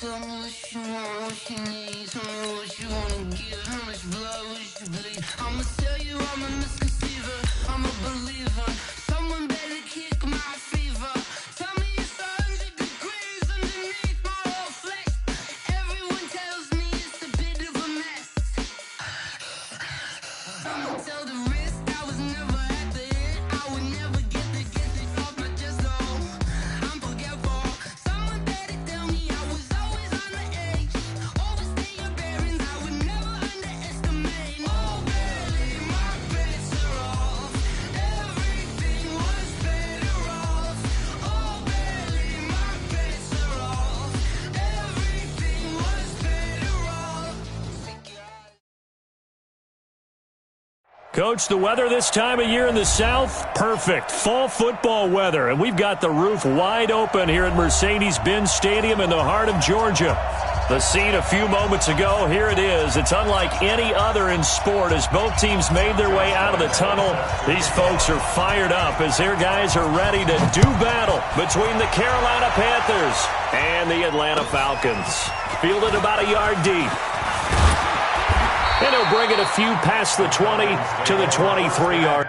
Tell me what you want, what you need. Tell me what you wanna give. How much blood would you bleed? I'ma tell you I'm a misconceiver. I'm a believer. Someone better kick my fever. Tell me it's 100 degrees underneath my whole flesh. Everyone tells me it's a bit of a mess. I'ma tell the risk I was never at the end. I would never get it off my chest. Oh, I'm forgetful. Someone better tell me I was always on the edge. Overstay your bearings, I would never underestimate. Oh, barely, my bets are off. Everything was better off. Oh, barely, my bets are off. Everything was better off. Coach, the weather this time of year in the South, perfect. Fall football weather, and we've got the roof wide open here at Mercedes-Benz Stadium in the heart of Georgia. The scene a few moments ago, here it is. It's unlike any other in sport as both teams made their way out of the tunnel. These folks are fired up as their guys are ready to do battle between the Carolina Panthers and the Atlanta Falcons. Fielded about a yard deep. And he'll bring it a few past the 20 to the 23-yard.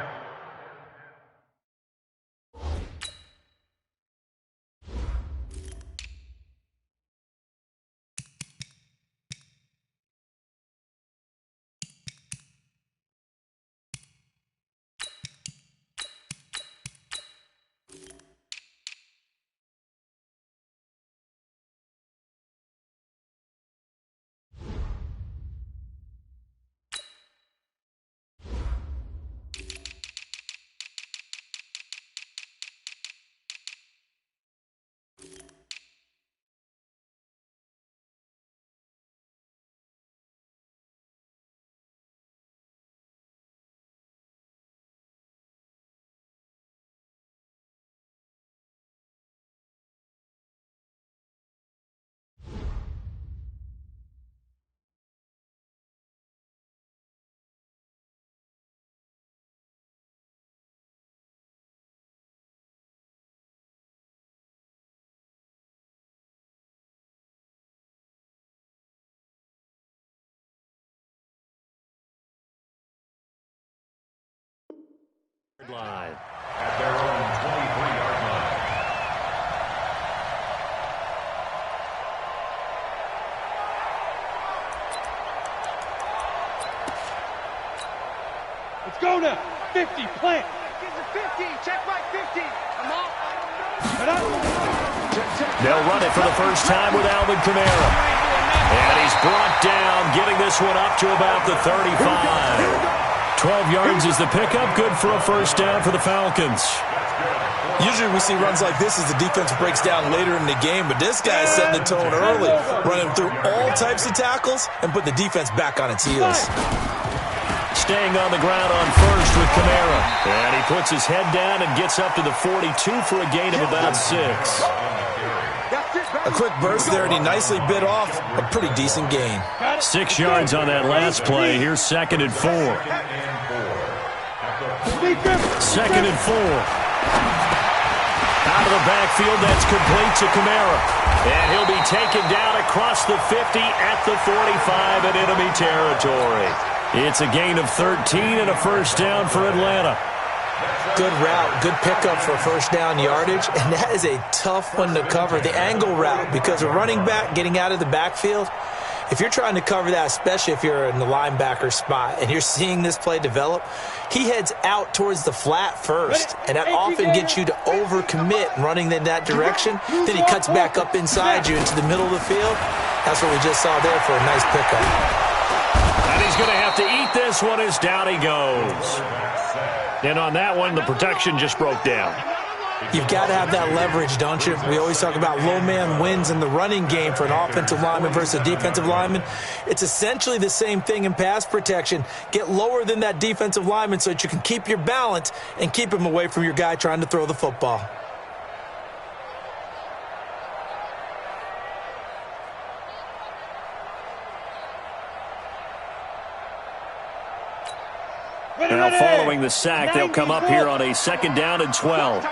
Line. At their own 23-yard line. Let's go now. 50, plant. Get to 50. Check my 50. I'm off. They'll run it for the first time with Alvin Kamara. And he's brought down, getting this one up to about the 35. 12 yards is the pickup. Good for a first down for the Falcons. Usually we see runs like this as the defense breaks down later in the game, but this guy's setting the tone early, running through all types of tackles and put the defense back on its heels. Staying on the ground on first with Kamara. And he puts his head down and gets up to the 42 for a gain of about 6. A quick burst there, and he nicely bit off a pretty decent gain. 6 yards on that last play. Here's 2nd and 4. 2nd and 4. Out of the backfield, that's complete to Kamara. And he'll be taken down across the 50 at the 45 in enemy territory. It's a gain of 13 and a first down for Atlanta. Good route, good pickup for first down yardage, and that is a tough one to cover, the angle route, because a running back getting out of the backfield, if you're trying to cover that, especially if you're in the linebacker spot and you're seeing this play develop, he heads out towards the flat first, and that often gets you to overcommit running in that direction. Then he cuts back up inside you into the middle of the field. That's what we just saw there for a nice pickup. And he's going to have to eat this one as down he goes. And on that one, the protection just broke down. You've got to have that leverage, don't you? We always talk about low man wins in the running game for an offensive lineman versus a defensive lineman. It's essentially the same thing in pass protection. Get lower than that defensive lineman so that you can keep your balance and keep him away from your guy trying to throw the football. Now following the sack, they'll come up here on a 2nd down and 12.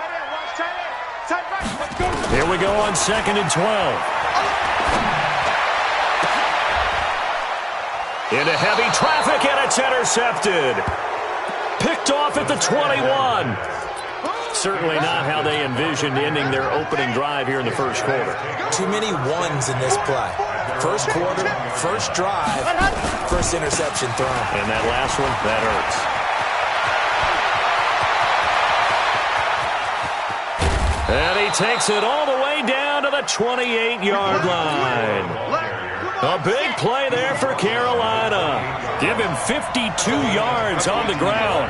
Here we go on 2nd and 12. Into heavy traffic, and it's intercepted. Picked off at the 21. Certainly not how they envisioned ending their opening drive here in the first quarter. Too many ones in this play. First quarter, first drive, first interception thrown. And that last one, that hurts. And he takes it all the way down to the 28-yard line. A big play there for Carolina. Give him 52 yards on the ground.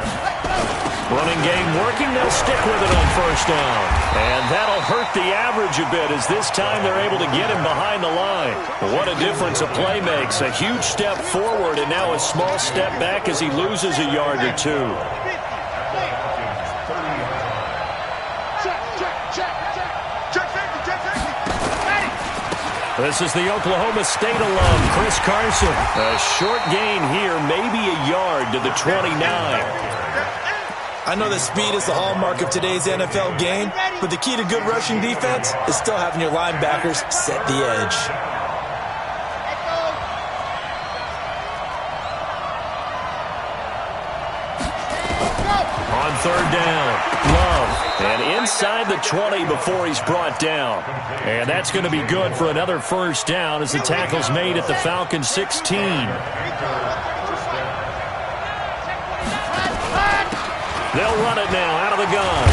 Running game working, they'll stick with it on first down. And that'll hurt the average a bit as this time they're able to get him behind the line. What a difference a play makes. A huge step forward and now a small step back as he loses a yard or two. This is the Oklahoma State alum, Chris Carson. A short gain here, maybe a yard to the 29. I know that speed is the hallmark of today's NFL game, but the key to good rushing defense is still having your linebackers set the edge. On third down, Love. And inside the 20 before he's brought down. And that's going to be good for another first down as the tackle's made at the Falcons' 16. They'll run it now out of the gun.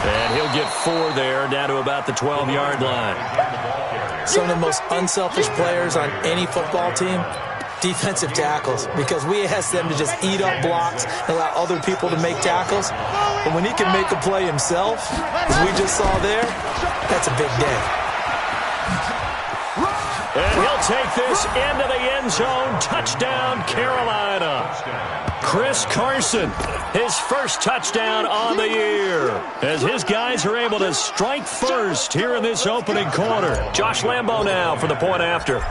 And he'll get 4 there, down to about the 12-yard line. Some of the most unselfish players on any football team, defensive tackles, because we ask them to just eat up blocks and allow other people to make tackles. But when he can make a play himself, as we just saw there, that's a big day. And he'll take this into the end zone. Touchdown, Carolina. Chris Carson, his first touchdown on the year, as his guys are able to strike first here in this opening quarter. Josh Lambo now for the point after.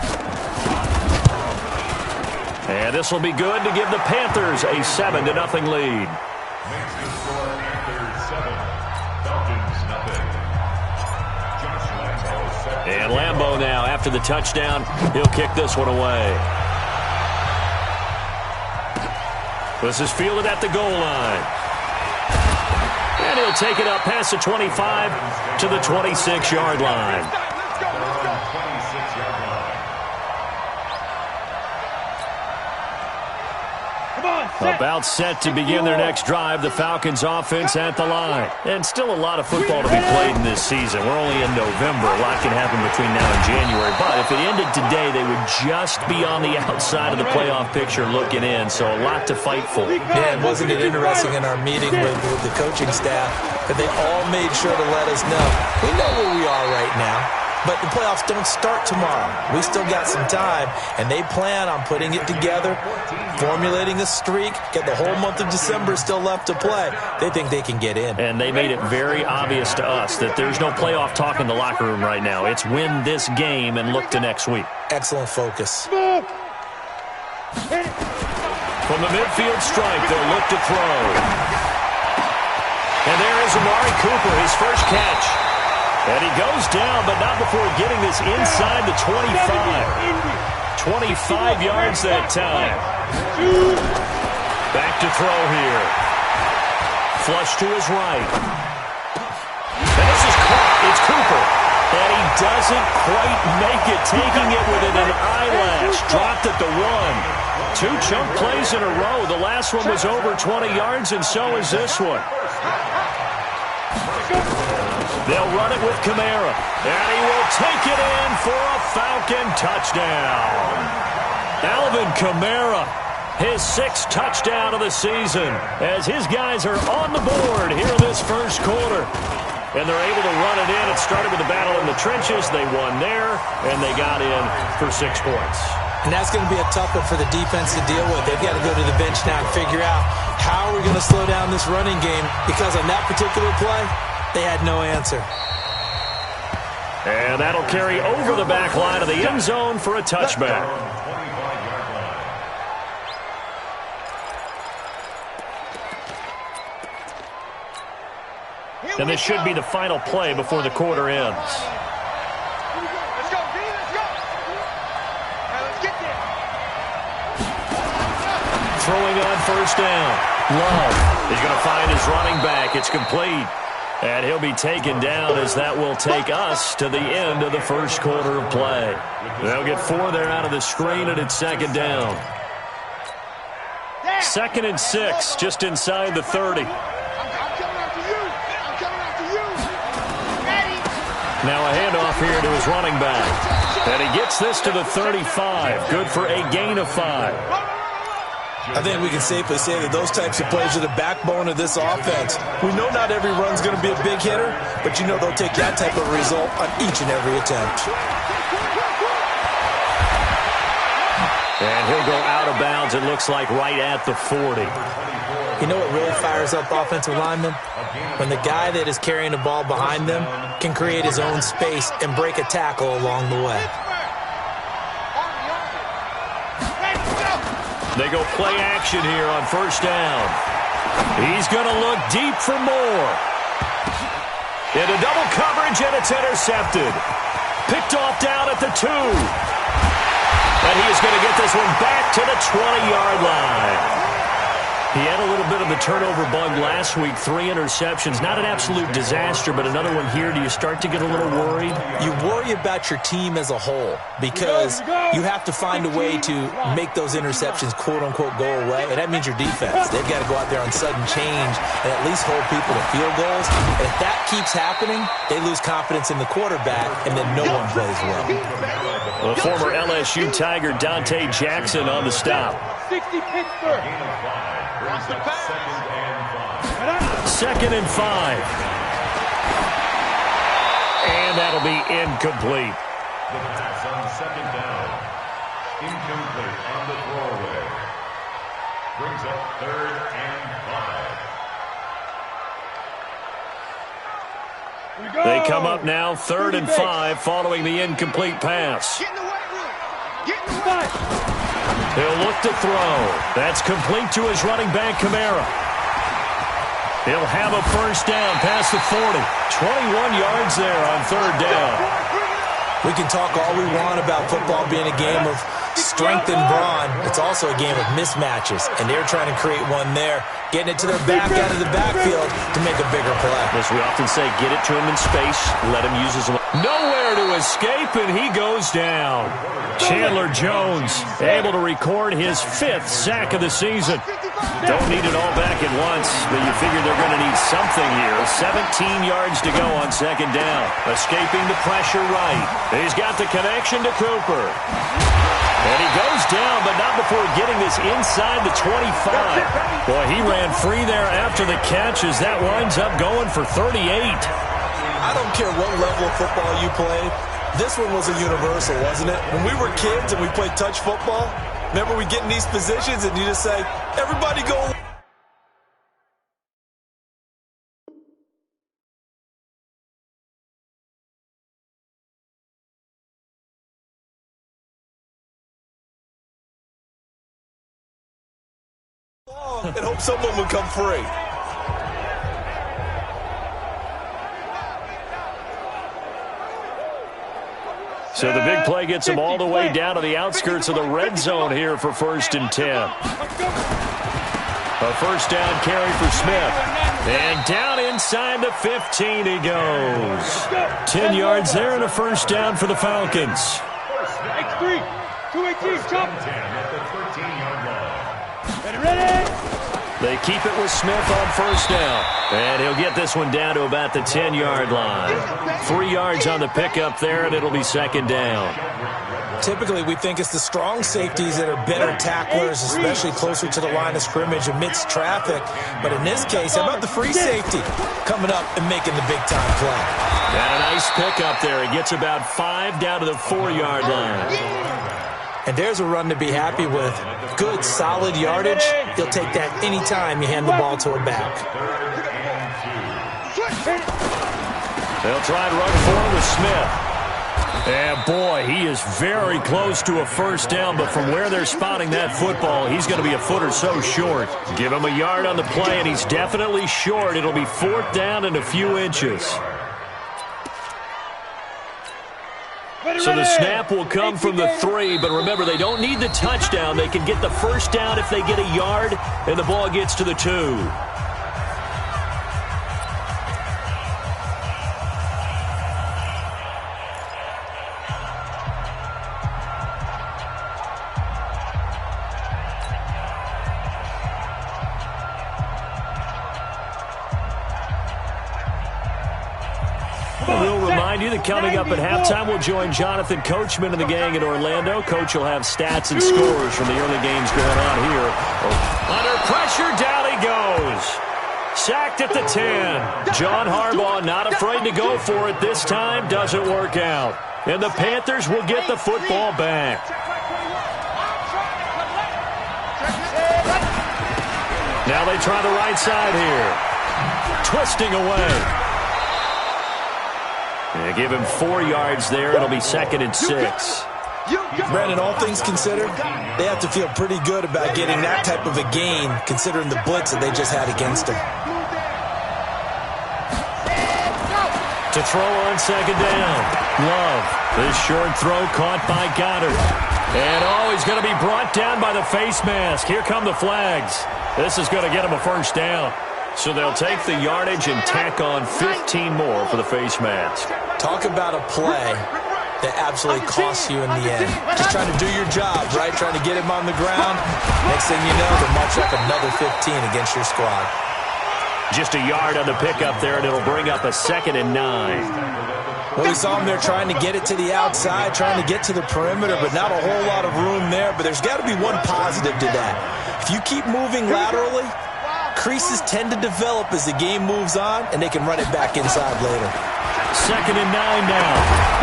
And this will be good to give the Panthers a 7-0 lead. And Lambo now, after the touchdown, he'll kick this one away. This is fielded at the goal line. And he'll take it up past the 25 to the 26-yard line. About set to begin their next drive, the Falcons offense at the line. And still a lot of football to be played in this season. We're only in November. A lot can happen between now and January. But if it ended today, they would just be on the outside of the playoff picture looking in. So a lot to fight for. Yeah, wasn't it interesting in our meeting with the coaching staff that they all made sure to let us know. We know where we are right now. But the playoffs don't start tomorrow. We still got some time, and they plan on putting it together, formulating a streak, get the whole month of December still left to play. They think they can get in. And they made it very obvious to us that there's no playoff talk in the locker room right now. It's win this game and look to next week. Excellent focus. From the midfield stripe, they'll look to throw. And there is Amari Cooper, his first catch. And he goes down, but not before getting this inside the 25. 25 yards that time. Back to throw here. Flush to his right. And this is caught. It's Cooper. And he doesn't quite make it, taking it within an eyelash. Dropped at the 1. 2 chunk plays in a row. The last one was over 20 yards, and so is this one. They'll run it with Kamara, and he will take it in for a Falcon touchdown. Alvin Kamara, his 6th touchdown of the season, as his guys are on the board here in this first quarter. And they're able to run it in. It started with a battle in the trenches. They won there, and they got in for 6 points. And that's going to be a tough one for the defense to deal with. They've got to go to the bench now and figure out how are we going to slow down this running game, because on that particular play, they had no answer. And that'll carry over the back line of the end zone for a touchback. And this should be the final play before the quarter ends. Let's go, D, let's go. Now let's get there. throwing on first down. Love is going to find his running back. It's complete. And he'll be taken down as that will take us to the end of the first quarter of play. They'll get 4 there out of the screen, and it's second down. 2nd and 6, just inside the 30. Now a handoff here to his running back. And he gets this to the 35. Good for a gain of 5. I think we can safely say that those types of plays are the backbone of this offense. We know not every run's going to be a big hitter, but you know they'll take that type of result on each and every attempt. And he'll go out of bounds, it looks like, right at the 40. You know what really fires up offensive linemen? When the guy that is carrying the ball behind them can create his own space and break a tackle along the way. They go play action here on first down. He's going to look deep for more. Into double coverage, and it's intercepted. Picked off down at the 2. And he is going to get this one back to the 20-yard line. He had a little bit of the turnover bug last week, 3 interceptions. Not an absolute disaster, but another one here. Do you start to get a little worried? You worry about your team as a whole because you have to find a way to make those interceptions, quote-unquote, go away, and that means your defense. They've got to go out there on sudden change and at least hold people to field goals. And if that keeps happening, they lose confidence in the quarterback, and then no one plays well. The former LSU Tiger Dante Jackson on the stop. 60 Pittsburgh. 2nd and 5. And that'll be incomplete. The pass on 2nd down. Incomplete on the throwaway. Brings up 3rd and 5. They come up now 3rd and 5 following the incomplete pass. Get in the weight room. Get in the weight. He'll look to throw. That's complete to his running back, Kamara. He'll have a first down past the 40. 21 yards there on 3rd down. We can talk all we want about football being a game of strength and brawn. It's also a game of mismatches, and they're trying to create one there, getting it to their back out of the backfield to make a bigger play. As we often say, get it to him in space, let him use his... Nowhere to escape, and he goes down. Chandler Jones able to record his 5th sack of the season. Don't need it all back at once, but you figure they're going to need something here. 17 yards to go on 2nd down. Escaping the pressure right. He's got the connection to Cooper. And he goes down, but not before getting this inside the 25. Boy, he ran free there after the catch as that winds up going for 38. I don't care what level of football you played. This one was a universal, wasn't it? When we were kids and we played touch football, remember we get in these positions and you just say, everybody go. And hope someone would come free. So the big play gets him all the way down to the outskirts of the red zone here for 1st and 10. A first down carry for Smith. And down inside the 15 he goes. 10 yards there and a first down for the Falcons. X3, 218, jump. 10 at the 13-yard line. Ready? They keep it with Smith on first down. And he'll get this one down to about the 10-yard line. 3 yards on the pickup there, and it'll be 2nd down. Typically, we think it's the strong safeties that are better tacklers, especially closer to the line of scrimmage amidst traffic. But in this case, how about the free safety coming up and making the big-time play? And a nice pickup there. He gets about 5 down to the 4-yard line. And there's a run to be happy with. Good, solid yardage. He'll take that any time you hand the ball to a back. They'll try and run forward with Smith. And, boy, he is very close to a first down, but from where they're spotting that football, he's going to be a foot or so short. Give him a yard on the play, and he's definitely short. It'll be 4th down and a few inches. So the snap will come from the 3, but remember, they don't need the touchdown. They can get the first down if they get a yard, and the ball gets to the 2. We'll remind you that coming up at halftime, we'll join Jonathan Coachman and the gang in Orlando. Coach will have stats and scores from the early games going on here. Under pressure, down he goes. Sacked at the 10. John Harbaugh not afraid to go for it this time. Doesn't work out. And the Panthers will get the football back. Now they try the right side here. Twisting away. They give him 4 yards there. It'll be 2nd and 6. Brandon, all things considered, they have to feel pretty good about getting that type of a gain, considering the blitz that they just had against him. To throw on 2nd down. Love. This short throw caught by Goddard. And, he's going to be brought down by the face mask. Here come the flags. This is going to get him a first down. So they'll take the yardage and tack on 15 more for the face mask. Talk about a play that absolutely costs you in the end. Just trying to do your job, right? Trying to get him on the ground. Next thing you know, they'll march up another 15 against your squad. Just a yard on the pickup there, and it'll bring up a 2nd and 9. Well, we saw him there trying to get it to the outside, trying to get to the perimeter, but not a whole lot of room there. But there's got to be one positive to that. If you keep moving laterally, creases tend to develop as the game moves on, and they can run it back inside later. 2nd and 9 now.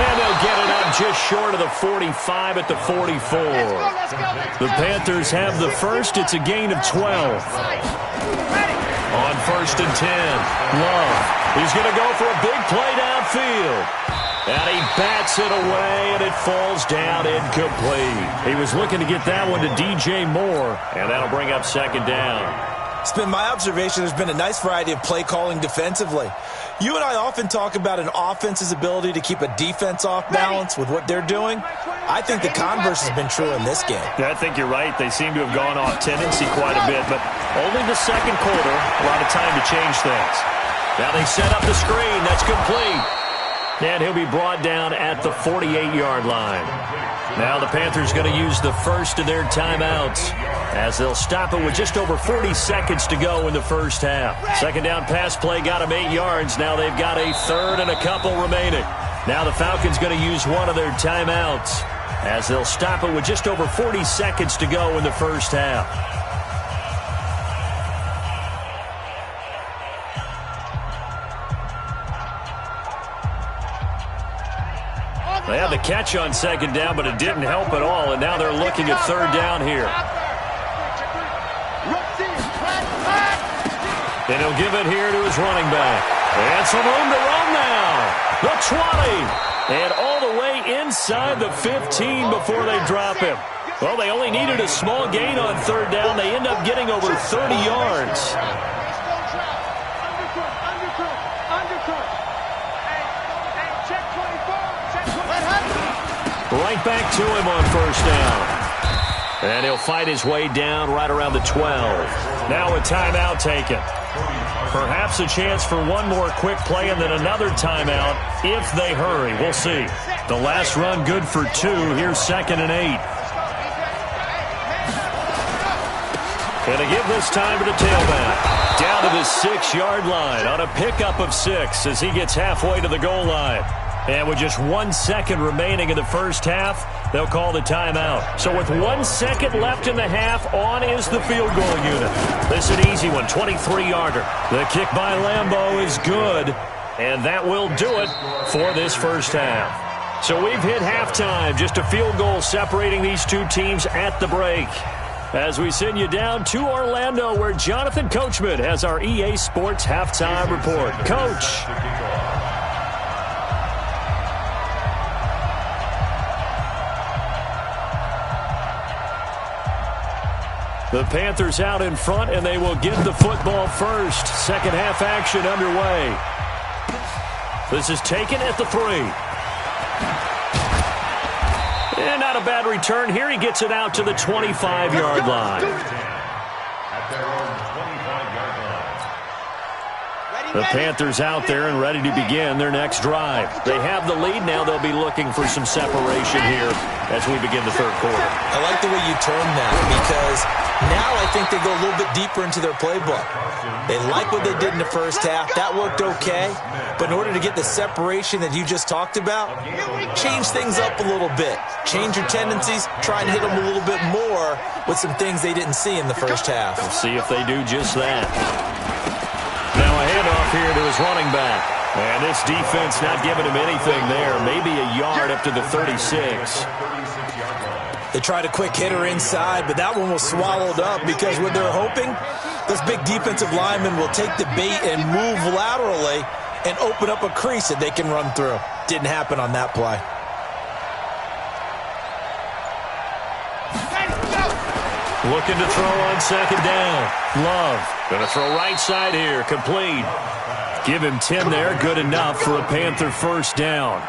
And they'll get it up just short of the 45 at the 44. The Panthers have the first. It's a gain of 12. On 1st and 10, Love. He's going to go for a big play downfield. And he bats it away, and it falls down incomplete. He was looking to get that one to DJ Moore, and that'll bring up 2nd down. It's been my observation there's been a nice variety of play calling defensively. You and I often talk about an offense's ability to keep a defense off balance with what they're doing. I think the converse has been true in this game. Yeah, I think you're right. They seem to have gone off tendency quite a bit, but only the 2nd quarter, a lot of time to change things. Now they set up the screen. That's complete. And he'll be brought down at the 48-yard line. Now the Panthers going to use the first of their timeouts as they'll stop it with just over 40 seconds to go in the first half. 2nd down pass play got them 8 yards. Now they've got a 3rd and a couple remaining. Now the Falcons going to use one of their timeouts as they'll stop it with just over 40 seconds to go in the first half. They had the catch on 2nd down, but it didn't help at all, and now they're looking at 3rd down here. And he'll give it here to his running back. And some room to run now. The 20. And all the way inside the 15 before they drop him. Well, they only needed a small gain on 3rd down. They end up getting over 30 yards. Right back to him on 1st down. And he'll fight his way down right around the 12. Now a timeout taken. Perhaps a chance for one more quick play and then another timeout if they hurry. We'll see. The last run good for 2. Here's 2nd and 8. Going to give this time to the tailback. Down to the 6-yard line on a pickup of 6 as he gets halfway to the goal line. And with just 1 second remaining in the first half, they'll call the timeout. So with 1 second left in the half, on is the field goal unit. This is an easy one, 23-yarder. The kick by Lambeau is good, and that will do it for this first half. So we've hit halftime, just a field goal separating these two teams at the break. As we send you down to Orlando, where Jonathan Coachman has our EA Sports halftime report. Coach. The Panthers out in front, and they will get the football first. Second half action underway. This is taken at the 3. And not a bad return here. He gets it out to the 25-yard line. At their own 25-yard line. The Panthers out there and ready to begin their next drive. They have the lead now. They'll be looking for some separation here as we begin the third quarter. I like the way you term that because now I think they go a little bit deeper into their playbook. They like what they did in the first half. That worked okay. But in order to get the separation that you just talked about, change things up a little bit. Change your tendencies. Try and hit them a little bit more with some things they didn't see in the first half. We'll see if they do just that. Now a handoff here to his running back. And this defense not giving him anything there. Maybe a yard up to the 36. They tried a quick hitter inside, but that one was swallowed up because what they're hoping, this big defensive lineman will take the bait and move laterally and open up a crease that they can run through. Didn't happen on that play. Looking to throw on second down. Love. Going to throw right side here. Complete. Give him 10 there. Good enough for a Panther first down.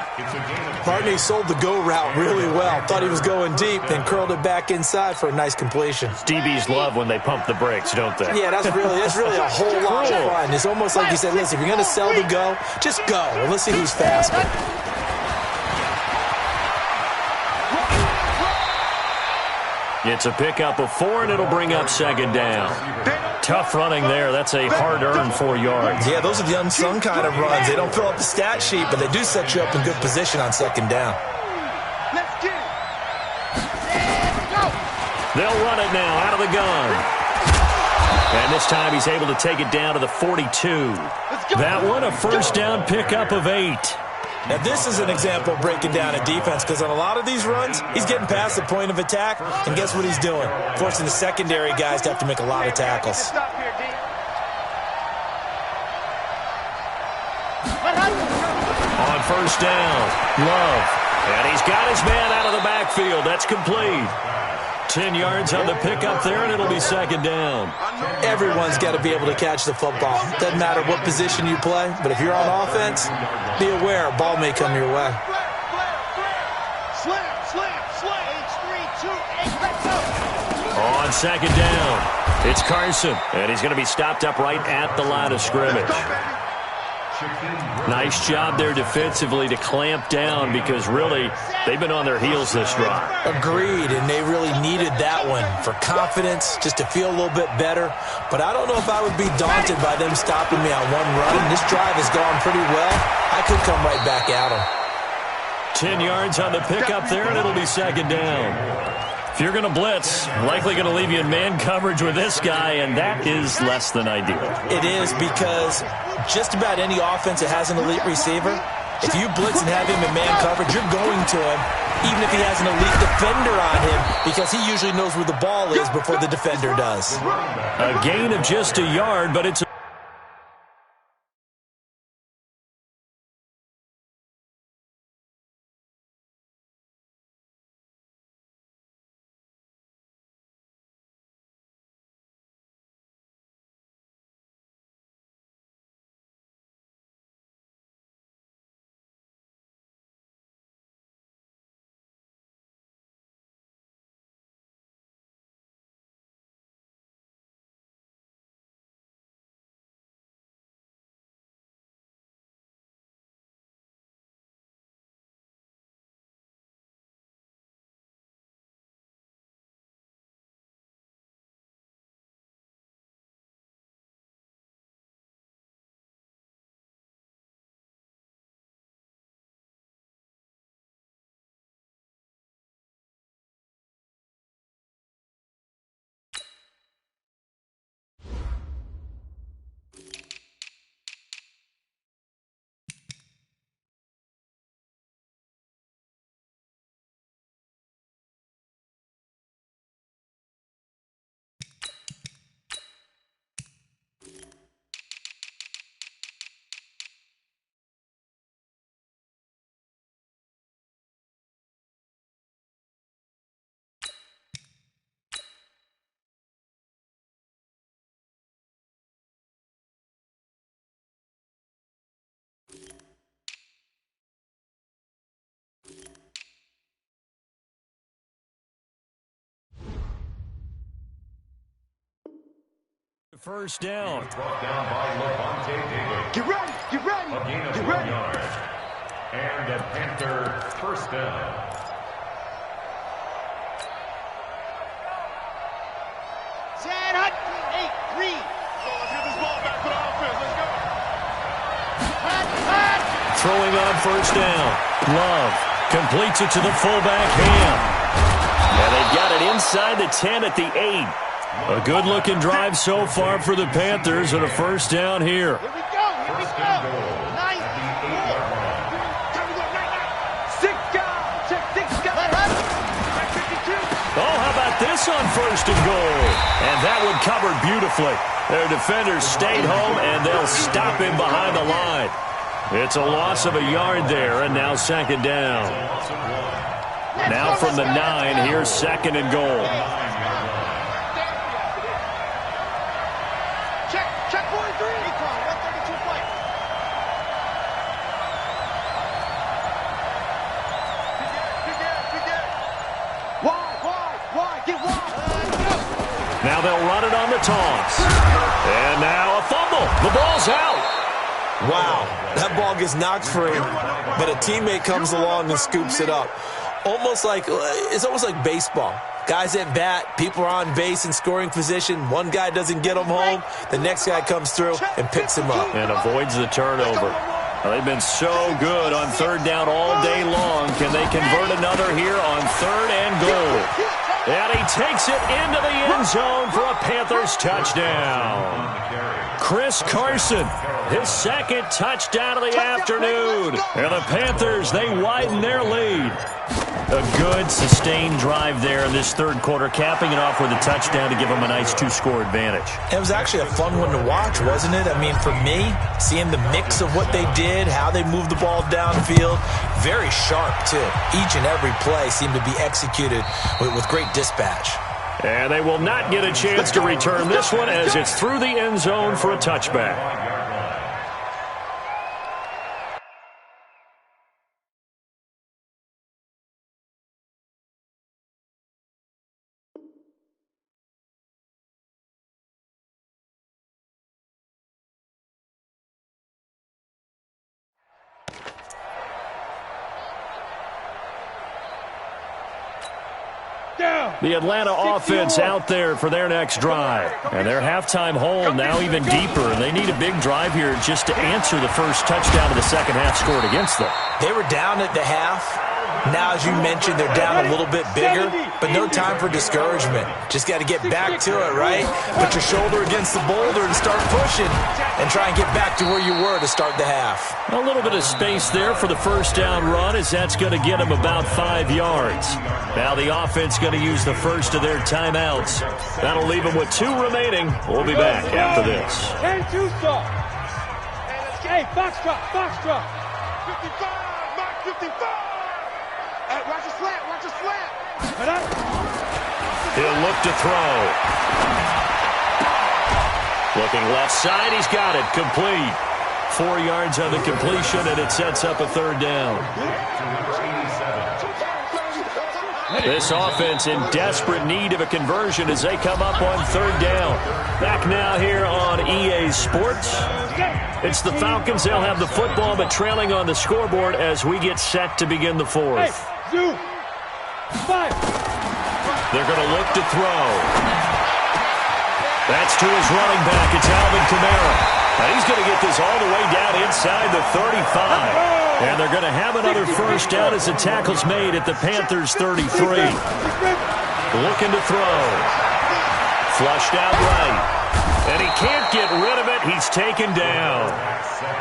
Barney sold the go route really well. Thought he was going deep, then curled it back inside for a nice completion. DBs love when they pump the brakes, don't they? Yeah, that's really a whole lot of fun. It's almost like you said, listen, if you're going to sell the go, just go. And let's see who's faster. It's a pickup of 4, and it'll bring up second down. Tough running there. That's a hard-earned 4 yards. Yeah, those are the unsung kind of runs. They don't fill up the stat sheet, but they do set you up in good position on second down. Let's get it. They'll run it now out of the gun. And this time he's able to take it down to the 42. That one, a first down pickup of 8. Now, this is an example of breaking down a defense because on a lot of these runs, he's getting past the point of attack, and guess what he's doing? Forcing the secondary guys to have to make a lot of tackles. Stop here, D. On first down, Love. And he's got his man out of the backfield. That's complete. 10 yards on the pickup there, and it'll be second down. Everyone's got to be able to catch the football. Doesn't matter what position you play, but if you're on offense, be aware a ball may come your way. Slam. 3, 2, 8, let's go. On second down, it's Carson, and he's going to be stopped up right at the line of scrimmage. Nice job there defensively to clamp down because really they've been on their heels this drive. Agreed, and they really needed that one for confidence, just to feel a little bit better. But I don't know if I would be daunted by them stopping me on one run. This drive has gone pretty well. I could come right back at them. 10 yards on the pickup there, and it'll be second down. If you're going to blitz, likely going to leave you in man coverage with this guy, and that is less than ideal. It is because just about any offense that has an elite receiver, if you blitz and have him in man coverage, you're going to him, even if he has an elite defender on him, because he usually knows where the ball is before the defender does. A gain of just a yard, but it's First down. Brought down by Levante David. Get ready, get ready, A gain of get 1 ready. yard. And a Panther first down. Chad Hunt, 8-3. Let's get this ball back for the offense. Let's go. Hut. Throwing on first down. Love completes it to the fullback, Ham. And they got it inside the 10 at the 8. A good-looking drive so far for the Panthers and a first down here. Here we go, here we First go. and goal Nice. at the 8-yard line. Time to go, night. 6 guys. Check 6 guys. Let Hunt. Check 52. Oh, how about this on first and goal? And that one covered beautifully. Their defenders stayed home, and they'll stop him behind the line. It's a loss of a yard there, and now second down. Loss of 1. Now from the 9, here's second and goal. 9-yard line. Check 43. Recon, 132 play. Wide, get wide. Now they'll run it on the toss. And now a fumble. The ball's out. Wow, that ball gets knocked free, but a teammate comes along and scoops it up. It's almost like baseball. Guys at bat, people are on base in scoring position. One guy doesn't get them home. The next guy comes through and picks him up. And avoids the turnover. Well, they've been so good on third down all day long. Can they convert another here on third and goal? And he takes it into the end zone for a Panthers touchdown. Chris Carson, his second touchdown of the afternoon. And the Panthers, they widen their lead. A good, sustained drive there in this third quarter, capping it off with a touchdown to give them a nice 2-score advantage. It was actually a fun one to watch, wasn't it? I mean, for me, seeing the mix of what they did, how they moved the ball downfield, very sharp, too. Each and every play seemed to be executed with great dispatch. And they will not get a chance to return this one as it's through the end zone for a touchback. The Atlanta offense out there for their next drive. And their halftime hole now even deeper. They need a big drive here just to answer the first touchdown of the second half scored against them. They were down at the half. Now, as you mentioned, they're down a little bit bigger, but no time for discouragement. Just got to get back to it, right? Put your shoulder against the boulder and start pushing and try and get back to where you were to start the half. A little bit of space there for the first down run as that's going to get them about 5 yards. Now the offense going to use the first of their timeouts. That'll leave them with 2 remaining. We'll be back after this. 10-2 stop. Hey, box drop. 55, Mark 55. Hey, watch the slant. He'll look to throw. Looking left side, he's got it. Complete. 4 yards on the completion, and it sets up a third down. This offense in desperate need of a conversion as they come up on third down. Back now here on EA Sports. It's the Falcons. They'll have the football, but trailing on the scoreboard as we get set to begin the fourth. Hey, 5. They're going to look to throw. That's to his running back. It's Alvin Kamara. And he's going to get this all the way down inside the 35. And they're going to have another first down as the tackle's made at the Panthers' 33. Looking to throw. Flushed out right. And he can't get rid of it. He's taken down.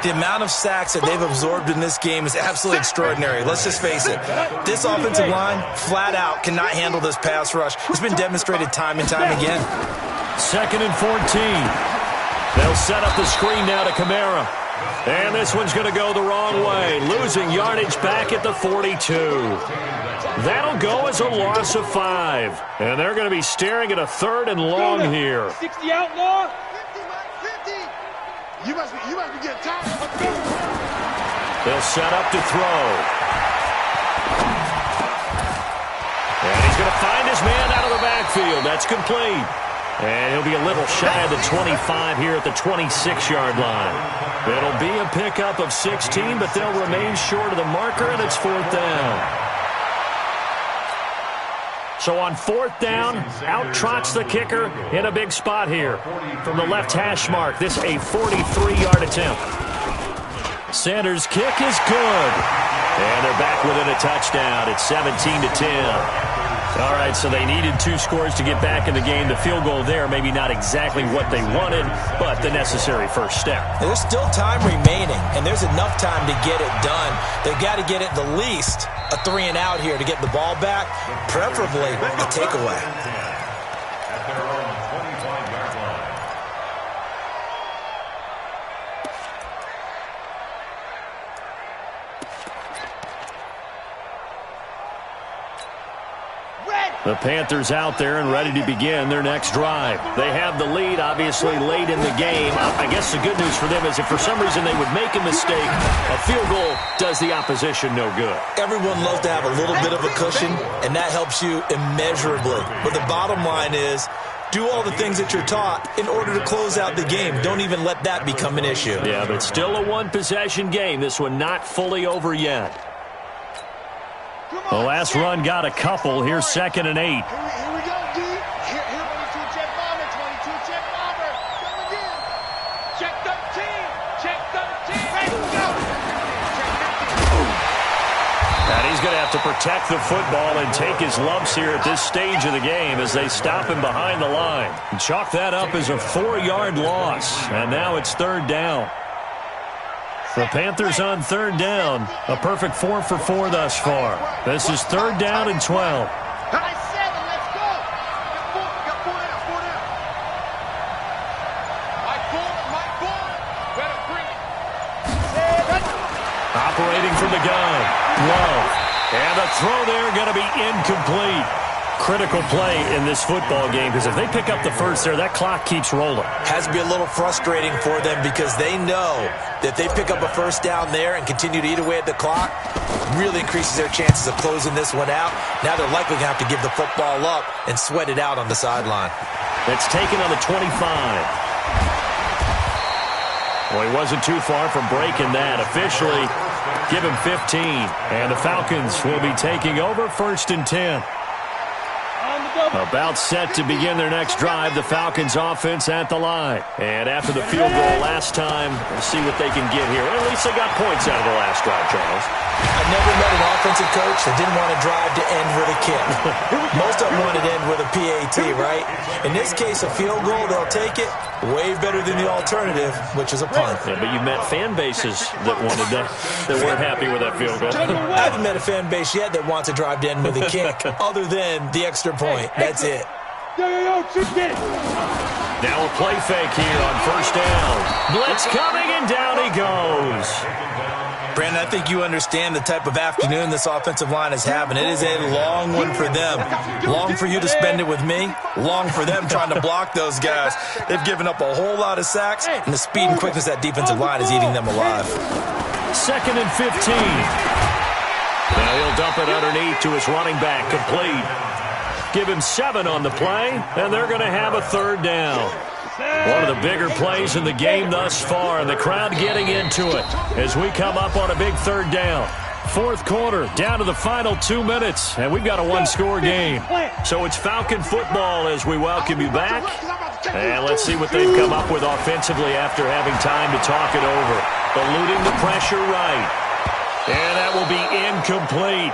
The amount of sacks that they've absorbed in this game is absolutely extraordinary. Let's just face it. This offensive line, flat out, cannot handle this pass rush. It's been demonstrated time and time again. 2nd and 14. They'll set up the screen now to Kamara. And this one's going to go the wrong way. Losing yardage back at the 42. That'll go as a loss of 5. And they're going to be staring at a 3rd and long here. 60 outlaw. 50. You must be getting tired. They'll set up to throw. And he's going to find his man out of the backfield. That's complete. And he'll be a little shy of the 25 here at the 26-yard line. It'll be a pickup of 16, but they'll remain short of the marker, and it's 4th down. So on 4th down, out trots the kicker in a big spot here. From the left hash mark, this a 43-yard attempt. Sanders' kick is good. And they're back within a touchdown. It's 17-10. All right, so they needed 2 scores to get back in the game. The field goal there, maybe not exactly what they wanted, but the necessary first step. There's still time remaining, and there's enough time to get it done. They've got to get at the least a 3-and-out here to get the ball back, preferably a takeaway. At their own 25-yard line. The Panthers out there and ready to begin their next drive. They have the lead, obviously, late in the game. I guess the good news for them is if for some reason they would make a mistake, a field goal does the opposition no good. Everyone loves to have a little bit of a cushion, and that helps you immeasurably. But the bottom line is, do all the things that you're taught in order to close out the game. Don't even let that become an issue. Yeah, but it's still a one-possession game. This one not fully over yet. The last run got a couple. Here's 2nd and 8. Here we go, D. Here, 22 check bomber, 22 check bomber. Come again. Check 13. Check 13. Let's go. And he's going to have to protect the football and take his lumps here at this stage of the game as they stop him behind the line. And chalk that up as a 4-yard loss. And now it's 3rd down. The Panthers on 3rd down. A perfect 4 for 4 thus far. This is 3rd down and 12. High 7, let's go. Got 4 down. Mike Bourne. Better bring it. Operating from the gun. Love. And the throw there going to be incomplete. Critical play in this football game because if they pick up the first there, that clock keeps rolling. Has to be a little frustrating for them because they know that they pick up a first down there and continue to eat away at the clock, really increases their chances of closing this one out. Now they're likely going to have to give the football up and sweat it out on the sideline. It's taken on the 25. Well, he wasn't too far from breaking that. Officially, give him 15. And the Falcons will be taking over 1st and 10. About set to begin their next drive, the Falcons offense at the line. And after the field goal last time, we'll see what they can get here. At least they got points out of the last drive, Charles. I've never met an offensive coach that didn't want to drive to end with a kick. Most of them wanted to end with a PAT, right? In this case, a field goal, they'll take it. Way better than the alternative, which is a punt. Yeah, but you've met fan bases that wanted that weren't happy with that field goal. I haven't met a fan base yet that wants to drive to end with a kick, other than the extra point. That's it. Now a play fake here on 1st down. Blitz coming, and down he goes. Brandon, I think you understand the type of afternoon this offensive line is having. It is a long one for them. Long for you to spend it with me. Long for them trying to block those guys. They've given up a whole lot of sacks, and the speed and quickness of that defensive line is eating them alive. 2nd and 15. Now he'll dump it underneath to his running back, complete. Give him 7 on the play, and they're going to have a 3rd down. One of the bigger plays in the game thus far, and the crowd getting into it as we come up on a big 3rd down. 4th quarter, down to the final 2 minutes, and we've got a 1-score game. So it's Falcon football as we welcome you back. And let's see what they've come up with offensively after having time to talk it over. Eluding the pressure right. And that will be incomplete.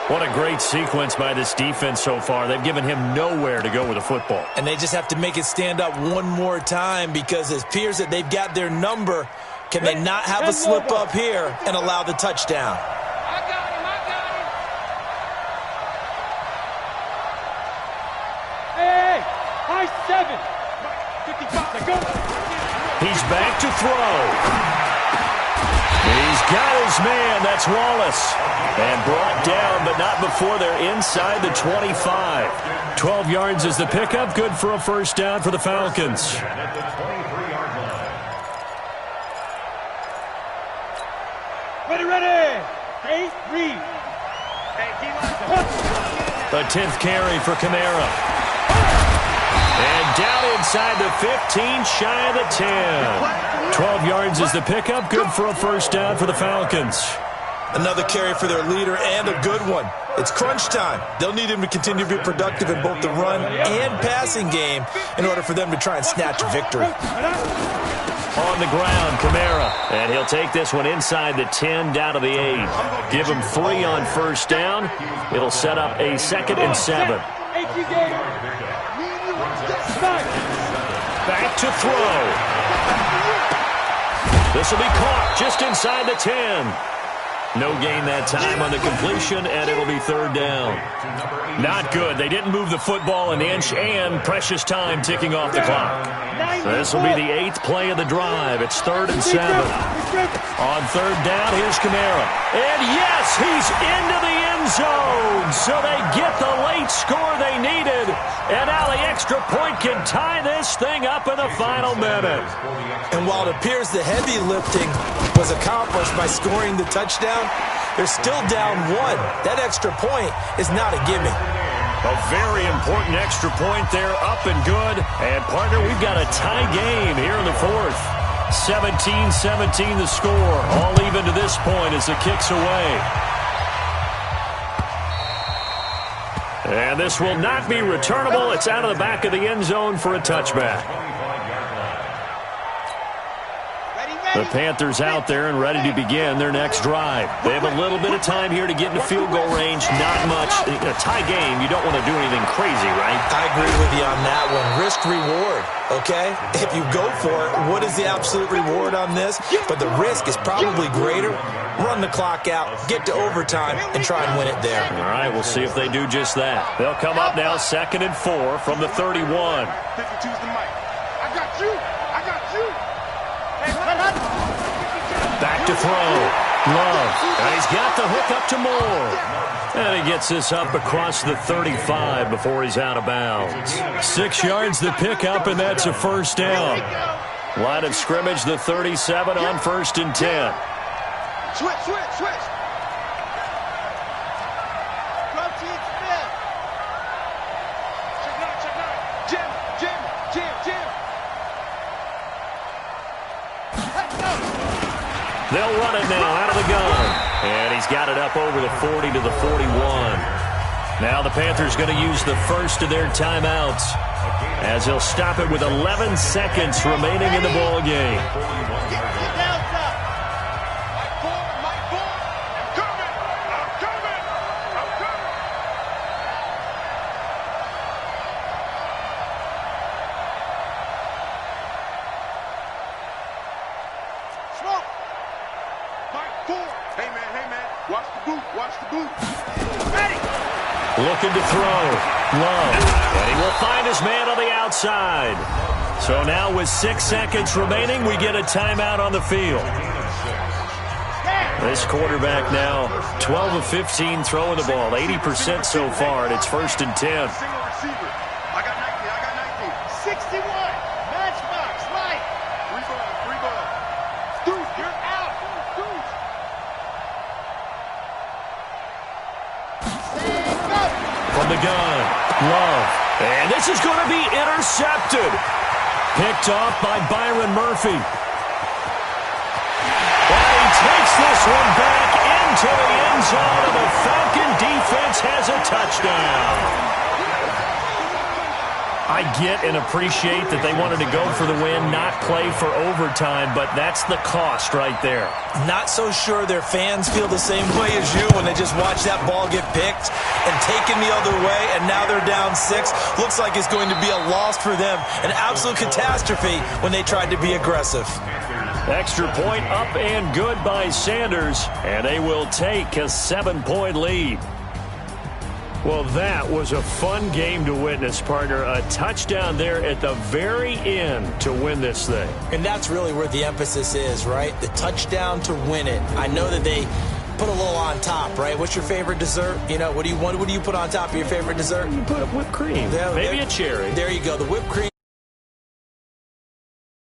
What a great sequence by this defense so far. They've given him nowhere to go with the football. And they just have to make it stand up one more time because it appears that they've got their number. Can they not have a slip up here and allow the touchdown? I got him. Hey, high 7. 55, go. He's back to throw. He's got his man. That's Wallace. And brought down, but not before they're inside the 25. 12 yards is the pickup. Good for a 1st down for the Falcons. At the 23-yard line. Ready. Hey, read. The 10th carry for Kamara. And inside the 15, shy of the 10. 12 yards is the pickup. Good for a first down for the Falcons. Another carry for their leader, and a good one. It's crunch time. They'll need him to continue to be productive in both the run and passing game in order for them to try and snatch victory. On the ground, Kamara. And he'll take this one inside the 10, down to the 8. Give him 3 on first down. It'll set up a 2nd and 7. Back to throw. This will be caught just inside the 10. No gain that time on the completion, and it'll be 3rd down. Not good. They didn't move the football an inch, and precious time ticking off the clock. This will be the 8th play of the drive. It's 3rd and 7. On 3rd down, here's Kamara. And yes, he's into the end zone. So they get the late score they needed. And now the extra point can tie this thing up in the final minute. And while it appears the heavy lifting was accomplished by scoring the touchdown, they're still down 1. That extra point is not a gimme. A very important extra point there, up and good. And, partner, we've got a tie game here in the 4th. 17-17 the score. All even to this point as the kick's away. And this will not be returnable. It's out of the back of the end zone for a touchback. The Panthers out there and ready to begin their next drive. They have a little bit of time here to get into field goal range. Not much. In a tie game, you don't want to do anything crazy, right? I agree with you on that one. Risk-reward, okay? If you go for it, what is the absolute reward on this? But the risk is probably greater. Run the clock out, get to overtime, and try and win it there. All right, we'll see if they do just that. They'll come up now 2nd and 4 from the 31. 52's the mic. I got you. I got you. Back to throw. Love. And he's got the hook up to Moore. And he gets this up across the 35 before he's out of bounds. 6 yards the pickup, and that's a first down. Line of scrimmage, the 37 on 1st and 10. Switch. Drum team spin. Check 9. Jim. Let's go. They'll run it now out of the gun. And he's got it up over the 40 to the 41. Now the Panthers going to use the first of their timeouts as they'll stop it with 11 seconds remaining in the ball game. Get down top. Mike Ford. I'm coming. Smoke. Mike Ford. Hey, man. Watch the boot. Ready. Looking to throw. Love. And he will find his man on the outside. So now with 6 seconds remaining, we get a timeout on the field. This quarterback now, 12 of 15 throwing the ball, 80% so far, and it's 1st and 10. Single receiver. I got 19. 61. Matchbox. Light. 3 ball. Dude, you're out. Dude. From the gun, Love. And this is going to be intercepted. Picked off by Byron Murphy. And he takes this one back into the end zone, and the Falcon defense has a touchdown. I get and appreciate that they wanted to go for the win, not play for overtime, but that's the cost right there. Not so sure their fans feel the same way as you when they just watch that ball get picked and taken the other way, and now they're down 6. Looks like it's going to be a loss for them, an absolute catastrophe when they tried to be aggressive. Extra point up and good by Sanders, and they will take a 7-point lead. Well, that was a fun game to witness, partner. A touchdown there at the very end to win this thing. And that's really where the emphasis is, right? The touchdown to win it. I know that they put a little on top, right? What's your favorite dessert? You know, what do you put on top of your favorite dessert? You put whipped cream. Yeah, maybe a cherry. There you go. The whipped cream.